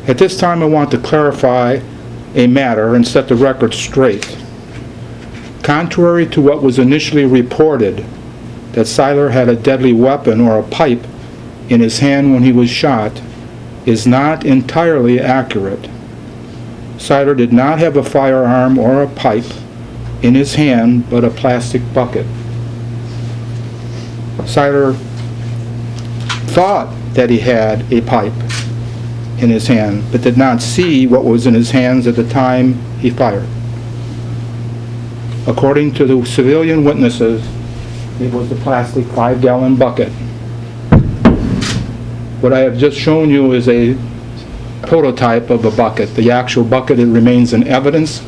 At this time, I want to clarify a matter and set the record straight. Contrary to what was initially reported, that Siler had a deadly weapon or a pipe in his hand when he was shot, is not entirely accurate. Siler did not have a firearm or a pipe in his hand, but a plastic bucket. Siler thought that he had a pipe in his hand, but did not see what was in his hands at the time he fired. According to the civilian witnesses, it was a plastic 5-gallon bucket. What I have just shown you is a prototype of a bucket. The actual bucket, it remains in evidence,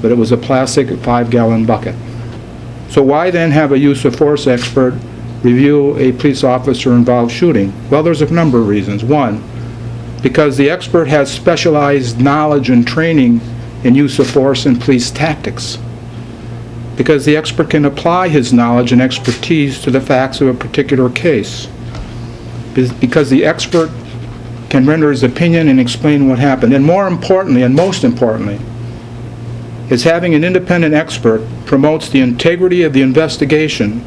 but it was a plastic 5-gallon bucket. So why then have a use of force expert review a police officer involved shooting? Well, there's a number of reasons. One, because the expert has specialized knowledge and training in use of force and police tactics. Because the expert can apply his knowledge and expertise to the facts of a particular case. Because the expert can render his opinion and explain what happened. And more importantly, and most importantly, is having an independent expert promotes the integrity of the investigation,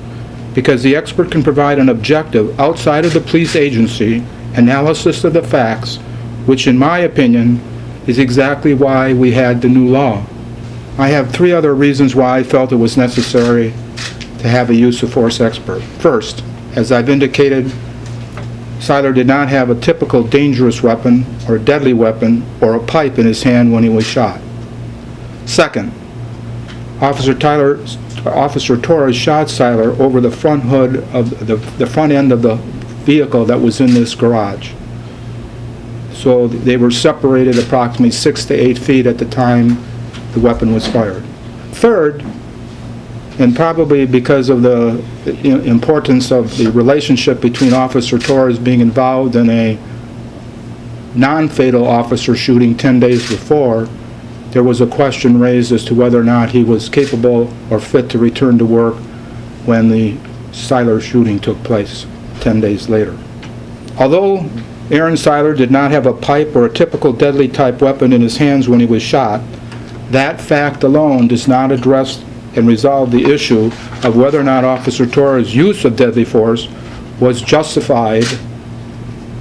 because the expert can provide an objective, outside of the police agency, analysis of the facts, which in my opinion is exactly why we had the new law. I have 3 other reasons why I felt it was necessary to have a use of force expert. First, as I've indicated, Siler did not have a typical dangerous weapon or deadly weapon or a pipe in his hand when he was shot. Second, Officer Torres shot Siler over the front hood of the front end of the vehicle that was in this garage. So they were separated approximately 6 to 8 feet at the time the weapon was fired. Third, and probably because of the importance of the relationship between Officer Torres being involved in a non-fatal officer shooting 10 days before, there was a question raised as to whether or not he was capable or fit to return to work when the Siler shooting took place 10 days later. Although Aaron Siler did not have a pipe or a typical deadly type weapon in his hands when he was shot, that fact alone does not address and resolve the issue of whether or not Officer Torres' use of deadly force was justified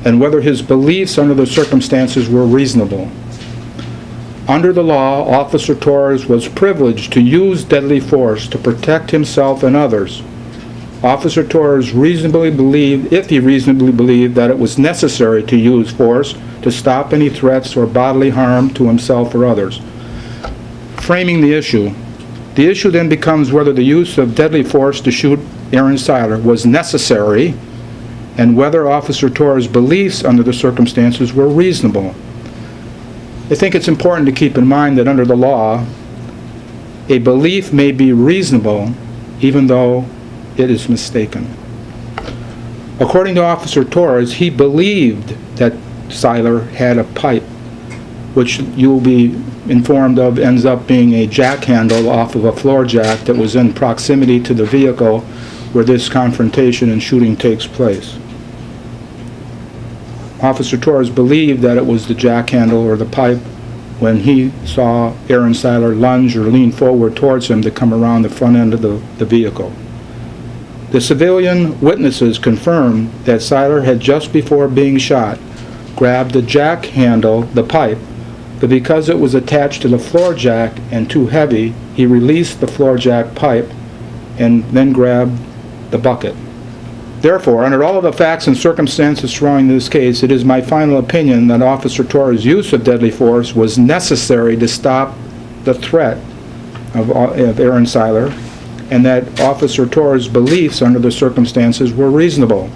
and whether his beliefs under the circumstances were reasonable. Under the law, Officer Torres was privileged to use deadly force to protect himself and others. Officer Torres reasonably believed, if he reasonably believed, that it was necessary to use force to stop any threats or bodily harm to himself or others. Framing the issue then becomes whether the use of deadly force to shoot Aaron Siler was necessary and whether Officer Torres' beliefs under the circumstances were reasonable. I think it's important to keep in mind that under the law, a belief may be reasonable even though it is mistaken. According to Officer Torres, he believed that Siler had a pipe, which you'll be informed of ends up being a jack handle off of a floor jack that was in proximity to the vehicle where this confrontation and shooting takes place. Officer Torres believed that it was the jack handle or the pipe when he saw Aaron Siler lunge or lean forward towards him to come around the front end of the vehicle. The civilian witnesses confirmed that Siler had just before being shot grabbed the jack handle, the pipe, but because it was attached to the floor jack and too heavy, he released the floor jack pipe and then grabbed the bucket. Therefore, under all of the facts and circumstances surrounding this case, it is my final opinion that Officer Torres' use of deadly force was necessary to stop the threat of Aaron Siler, and that Officer Torres' beliefs under the circumstances were reasonable.